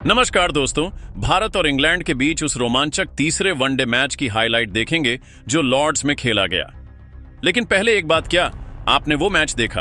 नमस्कार दोस्तों। भारत और इंग्लैंड के बीच उस रोमांचक तीसरे वनडे मैच की हाईलाइट देखेंगे जो लॉर्ड्स में खेला गया। लेकिन पहले एक बात, क्या आपने वो मैच देखा?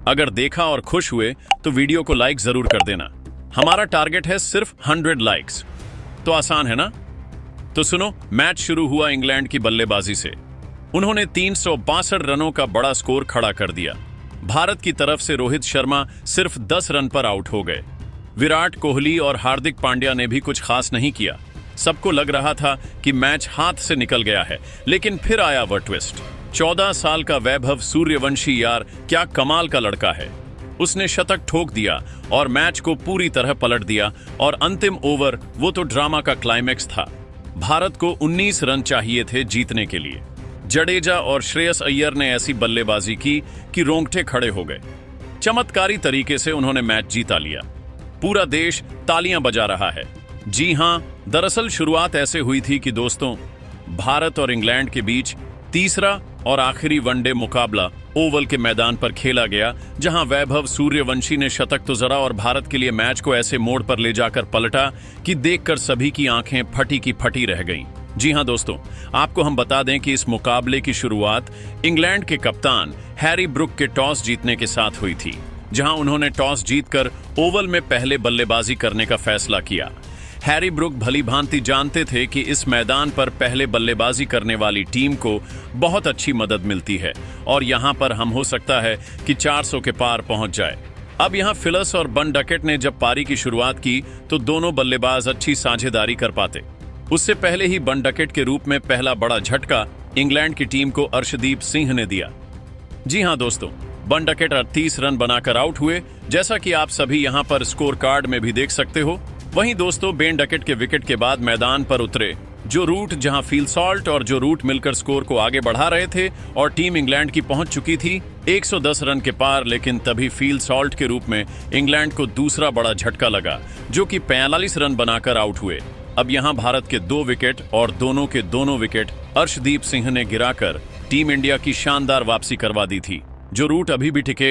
अगर देखा और खुश हुए तो वीडियो को लाइक जरूर कर देना। हमारा टारगेट है सिर्फ 100 लाइक्स। तो आसान है ना? तो सुनो, मैच शुरू हुआ इंग्लैंड की बल्लेबाजी से। उन्होंने 362 रनों का बड़ा स्कोर खड़ा कर दिया। भारत की तरफ से रोहित शर्मा सिर्फ 10 रन पर आउट हो गए। विराट कोहली और हार्दिक पांड्या ने भी कुछ खास नहीं किया। सबको लग रहा था कि मैच हाथ से निकल गया है, लेकिन फिर आया वह ट्विस्ट। 14 साल का वैभव सूर्यवंशी यार क्या कमाल का लड़का है। उसने शतक ठोक दिया और मैच को पूरी तरह पलट दिया। और अंतिम ओवर, वो तो ड्रामा का क्लाइमैक्स था। भारत को 19 रन चाहिए थे जीतने के लिए। जडेजा और श्रेयस अय्यर ने ऐसी बल्लेबाजी की कि रोंगटे खड़े हो गए। चमत्कारी तरीके से उन्होंने मैच जीता लिया। पूरा देश तालियां बजा रहा है। जी हां, दरअसल शुरुआत ऐसे हुई थी कि दोस्तों, भारत और इंग्लैंड के बीच तीसरा और आखिरी वनडे मुकाबला ओवल के मैदान पर खेला गया, जहां वैभव सूर्यवंशी ने शतक तो जड़ा और भारत के लिए मैच को ऐसे मोड़ पर ले जाकर पलटा कि देखकर सभी की आंखें फटी की फटी रह गईं। जी हां दोस्तों, आपको हम बता दें कि इस मुकाबले की शुरुआत इंग्लैंड के कप्तान हैरी ब्रुक के टॉस जीतने के साथ हुई थी, जहां उन्होंने टॉस जीतकर ओवल में पहले बल्लेबाजी करने का फैसला किया। हैरी ब्रुक भलीभांति जानते थे कि इस मैदान पर पहले बल्लेबाजी करने वाली टीम को बहुत अच्छी मदद मिलती है और यहां पर हम हो सकता है कि 400 के पार पहुंच जाए। अब यहां फिलिस और बन डकेट ने जब पारी की शुरुआत की तो दोनों बल्लेबाज अच्छी साझेदारी कर पाते। उससे पहले ही बन डकेट के रूप में पहला बड़ा झटका इंग्लैंड की टीम को अर्शदीप सिंह ने दिया। जी हां दोस्तों, बन डकेट 38 रन बनाकर आउट हुए, जैसा कि आप सभी यहां पर स्कोर कार्ड में भी देख सकते हो। वहीं दोस्तों, बेन डकेट के विकेट के बाद मैदान पर उतरे जो रूट, जहां फील सॉल्ट और जो रूट मिलकर स्कोर को आगे बढ़ा रहे थे और टीम इंग्लैंड की पहुंच चुकी थी 110 रन के पार। लेकिन तभी फील सॉल्ट के रूप में इंग्लैंड को दूसरा बड़ा झटका लगा, जो कि 45 रन बनाकर आउट हुए। अब यहां भारत के 2 विकेट और दोनों के दोनों विकेट अर्शदीप सिंह ने गिराकर टीम इंडिया की शानदार वापसी करवा दी थी। जो रूट अभी भी टिके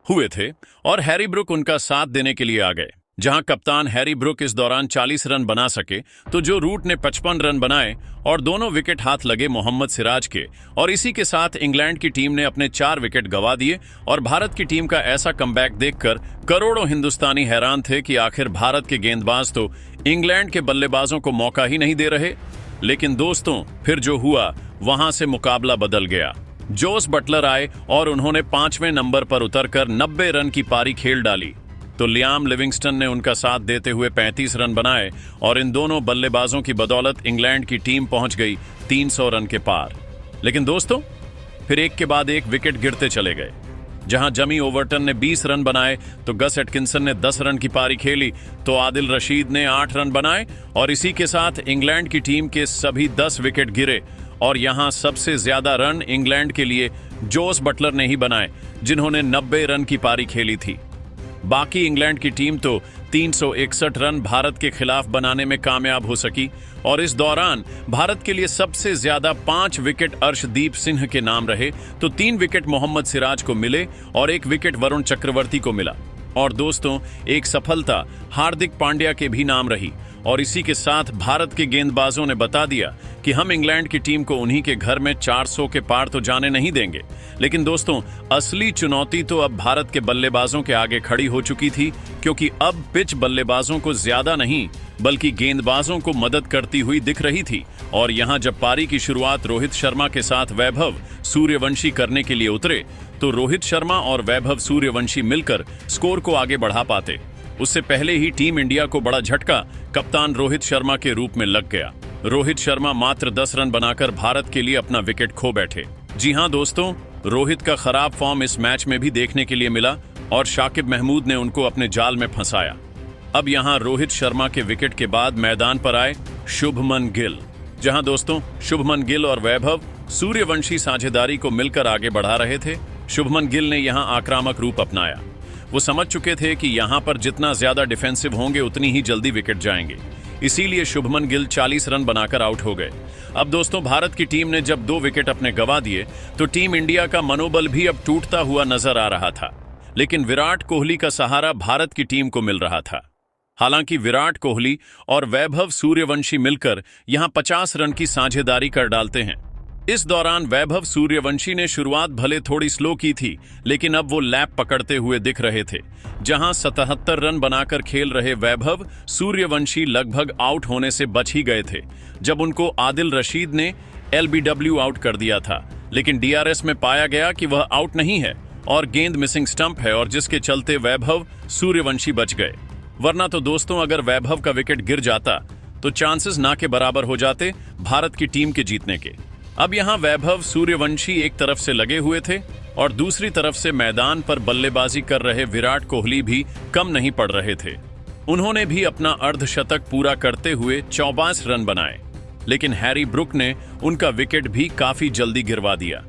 हुए थे और हैरी ब्रुक उनका साथ देने के लिए आ गए। जहां कप्तान हैरी ब्रुक इस दौरान 40 रन बना सके, तो जो रूट ने 55 रन बनाए और दोनों विकेट हाथ लगे मोहम्मद सिराज के। और इसी के साथ इंग्लैंड की टीम ने अपने 4 विकेट गंवा दिए और भारत की टीम का ऐसा कमबैक देखकर करोड़ों हिंदुस्तानी हैरान थे कि आखिर भारत के गेंदबाज तो इंग्लैंड के बल्लेबाजों को मौका ही नहीं दे रहे। लेकिन दोस्तों, फिर जो हुआ वहां से मुकाबला बदल गया। जोस बटलर आए और उन्होंने 5वें नंबर पर उतरकर 90 रन की पारी खेल डाली। तो लियाम लिविंगस्टन ने उनका साथ देते हुए 35 रन बनाए और इन दोनों बल्लेबाजों की बदौलत इंग्लैंड की टीम पहुंच गई 300 रन के पार। लेकिन दोस्तों, फिर एक के बाद एक विकेट गिरते चले गए। जहां जमी ओवर्टन ने 20 रन बनाए तो गस एटकिंसन ने 10 रन की पारी खेली, तो आदिल रशीद ने 8 रन बनाए और इसी के साथ इंग्लैंड की टीम के सभी 10 विकेट गिरे। और यहां सबसे ज्यादा रन इंग्लैंड के लिए जोस बटलर ने ही बनाए, जिन्होंने 90 रन की पारी खेली थी। बाकी इंग्लैंड की टीम तो 361 रन भारत के खिलाफ बनाने में कामयाब हो सकी। और इस दौरान भारत के लिए सबसे ज्यादा 5 विकेट अर्शदीप सिंह के नाम रहे, तो 3 विकेट मोहम्मद सिराज को मिले और 1 विकेट वरुण चक्रवर्ती को मिला। और दोस्तों, एक सफलता हार्दिक पांड्या के भी नाम रही। और इसी के साथ भारत के गेंदबाजों ने बता दिया कि हम इंग्लैंड की टीम को उन्हीं के घर में 400 के पार तो जाने नहीं देंगे। लेकिन दोस्तों, असली चुनौती तो अब भारत के बल्लेबाजों के आगे खड़ी हो चुकी थी, क्योंकि अब पिच बल्लेबाजों को ज्यादा नहीं बल्कि गेंदबाजों को मदद करती हुई दिख रही थी। और यहां जब पारी की शुरुआत रोहित शर्मा के साथ वैभव सूर्यवंशी करने के लिए उतरे, तो रोहित शर्मा और वैभव सूर्यवंशी मिलकर स्कोर को आगे बढ़ा पाते। उससे पहले ही टीम इंडिया को बड़ा झटका कप्तान रोहित शर्मा के रूप में लग गया। रोहित शर्मा मात्र 10 रन बनाकर भारत के लिए अपना विकेट खो बैठे। जी हां दोस्तों, रोहित का खराब फॉर्म इस मैच में भी देखने के लिए मिला और शाकिब महमूद ने उनको अपने जाल में फंसाया। अब यहां रोहित शर्मा के विकेट के बाद मैदान पर आए शुभमन गिल। जहां दोस्तों, शुभमन गिल और वैभव सूर्यवंशी साझेदारी को मिलकर आगे बढ़ा रहे थे। शुभमन गिल ने यहां आक्रामक रूप अपनाया। वो समझ चुके थे कि यहां पर जितना ज्यादा डिफेंसिव होंगे उतनी ही जल्दी विकेट जाएंगे। इसीलिए शुभमन गिल 40 रन बनाकर आउट हो गए। अब दोस्तों, भारत की टीम ने जब 2 विकेट अपने गंवा दिए तो टीम इंडिया का मनोबल भी अब टूटता हुआ नजर आ रहा था। लेकिन विराट कोहली का सहारा भारत की टीम को मिल रहा था। हालांकि विराट कोहली और वैभव सूर्यवंशी मिलकर यहां 50 रन की साझेदारी कर डालते हैं। इस दौरान वैभव सूर्यवंशी ने शुरुआत भले थोड़ी स्लो की थी, लेकिन अब वो लैप पकड़ते हुए दिख रहे थे। जहां 77 रन बनाकर खेल रहे वैभव सूर्यवंशी लगभग आउट होने से बच ही गए थे, जब उनको आदिल रशीद ने LBW आउट कर दिया था। लेकिन DRS में पाया गया कि वह आउट नहीं है और गेंद मिसिंग स्टंप है, और जिसके चलते वैभव सूर्यवंशी बच गए। वरना तो दोस्तों, अगर वैभव का विकेट गिर जाता तो चांसेस ना के बराबर हो जाते भारत की टीम के जीतने के। अब यहां वैभव सूर्यवंशी एक तरफ से लगे हुए थे और दूसरी तरफ से मैदान पर बल्लेबाजी कर रहे विराट कोहली भी कम नहीं पड़ रहे थे। उन्होंने भी अपना अर्धशतक पूरा करते हुए 24 रन बनाए, लेकिन हैरी ब्रुक ने उनका विकेट भी काफी जल्दी गिरवा दिया।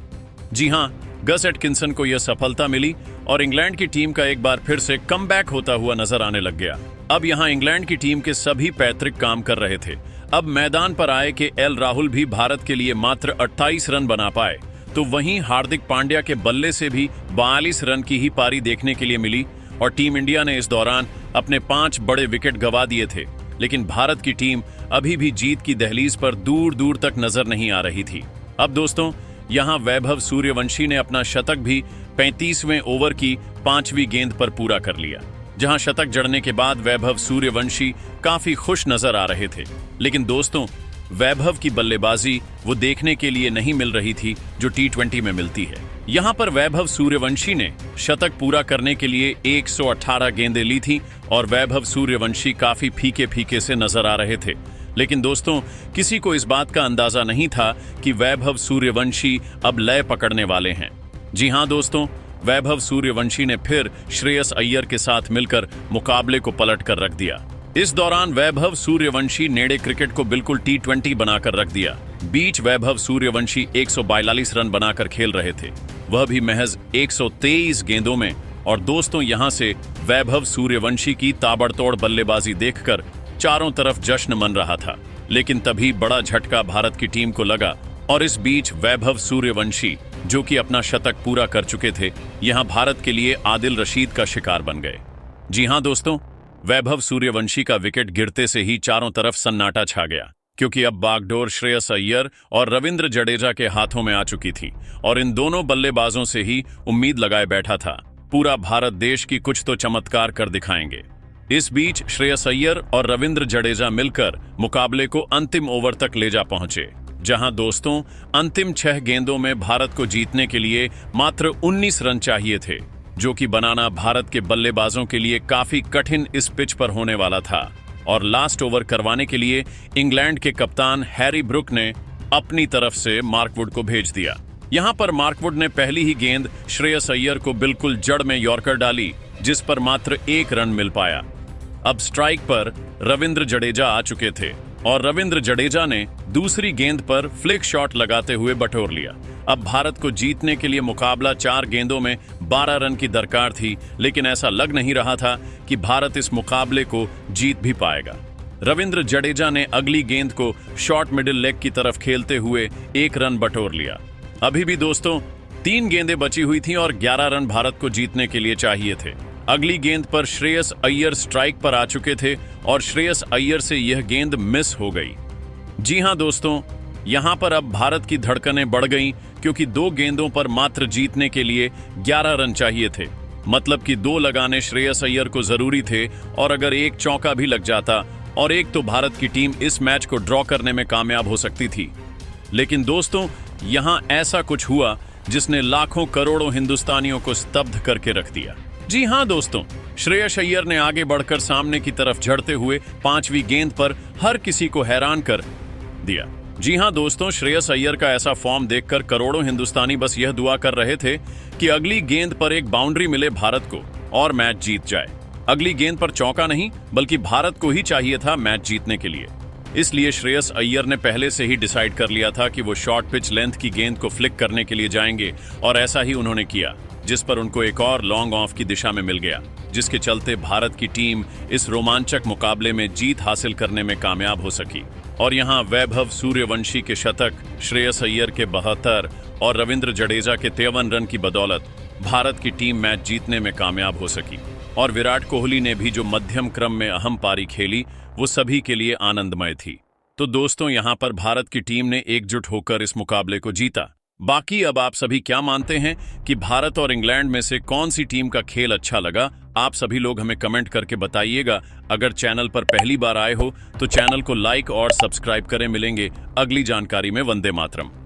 जी हां, गस एटकिंसन को यह सफलता मिली और इंग्लैंड की टीम का एक बार फिर से कमबैक होता हुआ नजर आने लग गया। अब यहां इंग्लैंड की टीम के सभी पैतृक काम कर रहे थे। अब मैदान पर आए कि एल राहुल भी भारत के लिए मात्र 28 रन बना पाए, तो वहीं हार्दिक पांड्या के बल्ले से भी 42 रन की ही पारी देखने के लिए मिली और टीम इंडिया ने इस दौरान अपने 5 बड़े विकेट गंवा दिए थे। लेकिन भारत की टीम अभी भी जीत की दहलीज पर दूर दूर तक नजर नहीं आ रही थी। अब दोस्तों, यहां वैभव सूर्यवंशी ने अपना शतक भी 35वें ओवर की 5वीं गेंद पर पूरा कर लिया। जहां शतक जड़ने के बाद वैभव सूर्यवंशी काफी खुश नजर आ रहे थे। लेकिन दोस्तों, वैभव की बल्लेबाजी वो देखने के लिए नहीं मिल रही थी जो T20 में मिलती है। यहां पर वैभव सूर्यवंशी ने शतक पूरा करने के लिए 118 गेंदें ली थी और वैभव सूर्यवंशी काफी फीके फीके से नजर आ रहे थे। लेकिन दोस्तों, किसी को इस बात का अंदाजा नहीं था कि वैभव सूर्यवंशी अब लय पकड़ने वाले हैं। जी हां दोस्तों, वैभव सूर्यवंशी ने फिर श्रेयस अय्यर के साथ मिलकर मुकाबले को पलट कर रख दिया। इस दौरान वैभव सूर्यवंशी नेड़े क्रिकेट को बिल्कुल T20 बनाकर रख दिया। बीच वैभव सूर्यवंशी 142 रन बनाकर खेल रहे थे, वह भी महज 123 गेंदों में। और दोस्तों, यहां से वैभव सूर्यवंशी की ताबड़तोड़ बल्लेबाजी देखकर चारों तरफ जश्न मन रहा था। लेकिन तभी बड़ा झटका भारत की टीम को लगा और इस बीच वैभव सूर्यवंशी, जो कि अपना शतक पूरा कर चुके थे, यहां भारत के लिए आदिल रशीद का शिकार बन गए। जी हां दोस्तों, वैभव सूर्यवंशी का विकेट गिरते से ही चारों तरफ सन्नाटा छा गया, क्योंकि अब बागडोर श्रेयस अय्यर और रविंद्र जडेजा के हाथों में आ चुकी थी और इन दोनों बल्लेबाजों से ही उम्मीद लगाए बैठा था पूरा भारत देश की कुछ तो चमत्कार कर दिखाएंगे। इस बीच श्रेयस अय्यर और रविंद्र जडेजा मिलकर मुकाबले को अंतिम ओवर तक ले जा पहुंचे, जहां दोस्तों अंतिम 6 गेंदों में भारत को जीतने के लिए मात्र 19 रन चाहिए थे, जो कि बनाना भारत के बल्लेबाजों के लिए काफी कठिन इस पिच पर होने वाला था। और लास्ट ओवर करवाने के लिए इंग्लैंड के कप्तान हैरी ब्रुक ने अपनी तरफ से मार्कवुड को भेज दिया। यहां पर मार्कवुड ने पहली ही गेंद श्रेयस अय्यर को बिल्कुल जड़ में यॉर्कर डाली, जिस पर मात्र 1 रन मिल पाया। अब स्ट्राइक पर रविंद्र जडेजा आ चुके थे और रविंद्र जडेजा ने दूसरी गेंद पर फ्लिक शॉट लगाते हुए बटोर लिया। अब भारत को जीतने के लिए मुकाबला 4 गेंदों में 12 रन की दरकार थी, लेकिन ऐसा लग नहीं रहा था कि भारत इस मुकाबले को जीत भी पाएगा। रविंद्र जडेजा ने अगली गेंद को शॉर्ट मिडिल लेग की तरफ खेलते हुए 1 रन बटोर लिया। अभी भी दोस्तों 3 गेंदें बची हुई थीं और 11 रन भारत को जीतने के लिए चाहिए थे। अगली गेंद पर श्रेयस अय्यर स्ट्राइक पर आ चुके थे और श्रेयस अय्यर से यह गेंद मिस हो गई। जी हां दोस्तों, यहां पर अब भारत की धड़कनें बढ़ गईं, क्योंकि 2 गेंदों पर मात्र जीतने के लिए 11 रन चाहिए थे। मतलब कि 2 लगाने श्रेयस अय्यर को जरूरी थे और अगर 1 चौका भी लग जाता और 1 तो भारत की टीम इस मैच को ड्रॉ करने में कामयाब हो सकती थी। लेकिन दोस्तों, यहां ऐसा कुछ हुआ जिसने लाखों करोड़ों हिंदुस्तानियों को स्तब्ध करके रख दिया। जी हां दोस्तों, श्रेयस अय्यर ने आगे बढ़कर सामने की तरफ झड़ते हुए 5वीं गेंद पर हर किसी को हैरान कर दिया। जी हां दोस्तों, श्रेयस अय्यर का ऐसा फॉर्म देखकर करोड़ों हिंदुस्तानी बस यह दुआ कर रहे थे कि अगली गेंद पर एक बाउंड्री मिले भारत को और मैच जीत जाए। अगली गेंद पर चौका नहीं, बल्कि भारत को ही चाहिए था मैच जीतने के लिए। इसलिए श्रेयस अय्यर ने पहले से ही डिसाइड कर लिया था कि वो शॉर्ट पिच लेंथ की गेंद को फ्लिक करने के लिए जाएंगे और ऐसा ही उन्होंने किया, जिस पर उनको एक और लॉन्ग ऑफ की दिशा में मिल गया, जिसके चलते भारत की टीम इस रोमांचक मुकाबले में जीत हासिल करने में कामयाब हो सकी। और यहां वैभव सूर्यवंशी के शतक, श्रेयस अय्यर के 72 और रविंद्र जडेजा के 53 रन की बदौलत भारत की टीम मैच जीतने में कामयाब हो सकी। और विराट कोहली ने भी जो मध्यम क्रम में अहम पारी खेली वो सभी के लिए आनंदमय थी। तो दोस्तों, यहां पर भारत की टीम ने एकजुट होकर इस मुकाबले को जीता। बाकी अब आप सभी क्या मानते हैं कि भारत और इंग्लैंड में से कौन सी टीम का खेल अच्छा लगा? आप सभी लोग हमें कमेंट करके बताइएगा। अगर चैनल पर पहली बार आए हो तो चैनल को लाइक और सब्सक्राइब करें। मिलेंगे अगली जानकारी में। वंदे मातरम।